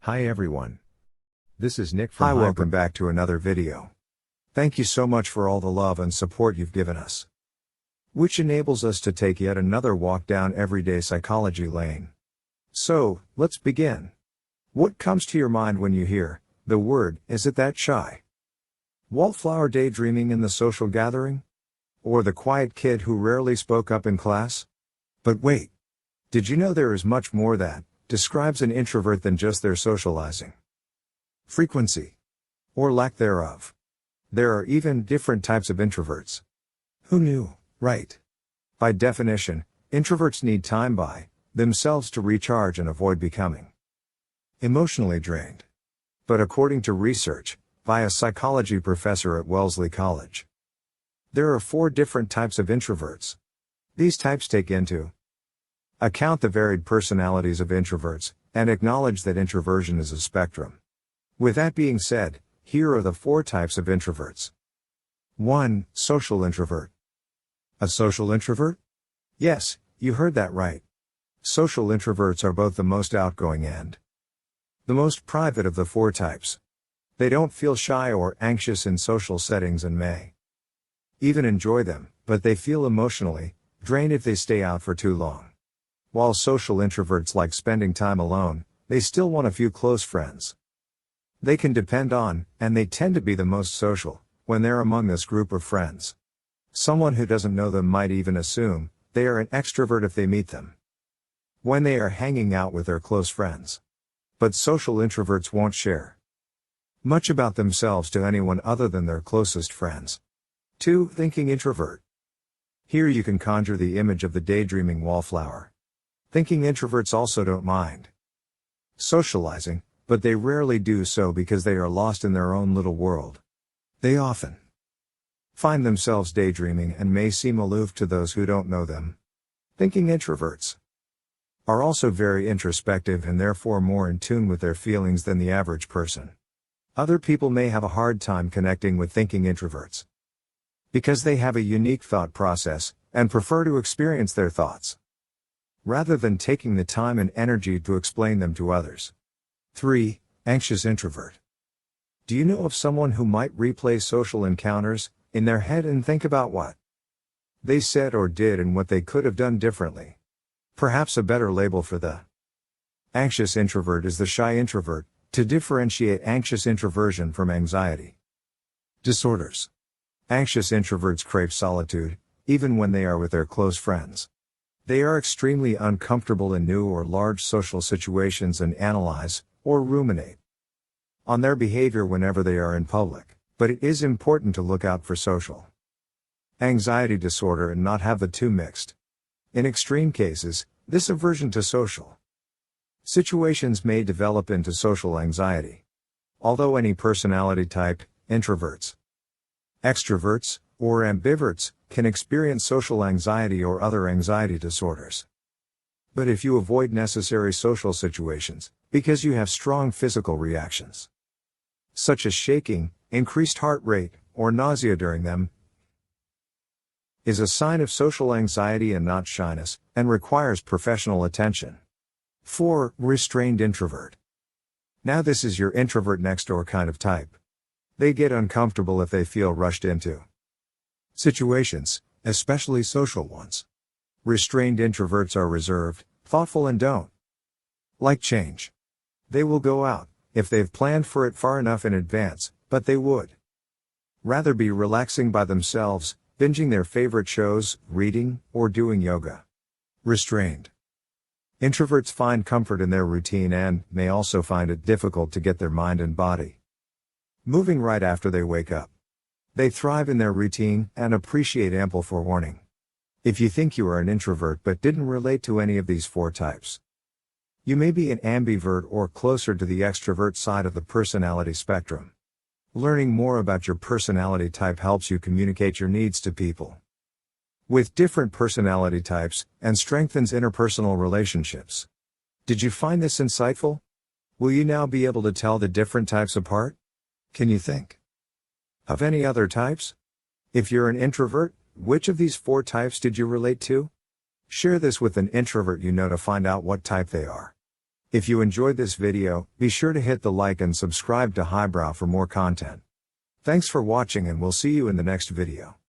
Hi everyone. This is Nick from Hi, HighBrow. welcome back to another video. Thank you so much for all the love and support you've given us, which enables us to take yet another walk down everyday psychology lane. So, let's begin. What comes to your mind when you hear the word, is it that shy wallflower daydreaming in the social gathering? Or the quiet kid who rarely spoke up in class? But wait, did you know there is much more that describes an introvert than just their socializing frequency or lack thereof? There are even different types of introverts. Who knew, right? By definition, introverts need time by themselves to recharge and avoid becoming emotionally drained. But according to research by a psychology professor at Wellesley College, there are 4 different types of introverts. These types take into account the varied personalities of introverts, and acknowledge that introversion is a spectrum. With that being said, here are the 4 types of introverts. 1. Social introvert. A social introvert? Yes, you heard that right. Social introverts are both the most outgoing and the most private of the 4 types. They don't feel shy or anxious in social settings and may even enjoy them, but they feel emotionally drained if they stay out for too long. While social introverts like spending time alone, they still want a few close friends they can depend on, and they tend to be the most social when they're among this group of friends. Someone who doesn't know them might even assume they are an extrovert if they meet them when they are hanging out with their close friends. But social introverts won't share much about themselves to anyone other than their closest friends. 2. Thinking introvert. Here you can conjure the image of the daydreaming wallflower. Thinking introverts also don't mind socializing, but they rarely do so because they are lost in their own little world. They often find themselves daydreaming and may seem aloof to those who don't know them. Thinking introverts are also very introspective and therefore more in tune with their feelings than the average person. Other people may have a hard time connecting with thinking introverts because they have a unique thought process and prefer to experience their thoughts rather than taking the time and energy to explain them to others. 3. Anxious introvert. Do you know of someone who might replay social encounters in their head and think about what they said or did and what they could have done differently? Perhaps a better label for the anxious introvert is the shy introvert, to differentiate anxious introversion from anxiety disorders. Anxious introverts crave solitude, even when they are with their close friends. They are extremely uncomfortable in new or large social situations and analyze, or ruminate, on their behavior whenever they are in public, but it is important to look out for social anxiety disorder and not have the two mixed. In extreme cases, this aversion to social situations may develop into social anxiety. Although any personality type, introverts, extroverts, or ambiverts, can experience social anxiety or other anxiety disorders. But if you avoid necessary social situations, because you have strong physical reactions, such as shaking, increased heart rate, or nausea during them, is a sign of social anxiety and not shyness, and requires professional attention. 4. Restrained introvert. Now this is your introvert next door kind of type. They get uncomfortable if they feel rushed into situations, especially social ones. Restrained introverts are reserved, thoughtful and don't like change. They will go out, if they've planned for it far enough in advance, but they would rather be relaxing by themselves, binging their favorite shows, reading, or doing yoga. Restrained introverts find comfort in their routine and may also find it difficult to get their mind and body moving right after they wake up. They thrive in their routine and appreciate ample forewarning. If you think you are an introvert but didn't relate to any of these 4 types, you may be an ambivert or closer to the extrovert side of the personality spectrum. Learning more about your personality type helps you communicate your needs to people with different personality types, and strengthens interpersonal relationships. Did you find this insightful? Will you now be able to tell the different types apart? Can you think of any other types? If you're an introvert, which of these 4 types did you relate to? Share this with an introvert you know to find out what type they are. If you enjoyed this video, be sure to hit the like and subscribe to HighBrow for more content. Thanks for watching and we'll see you in the next video.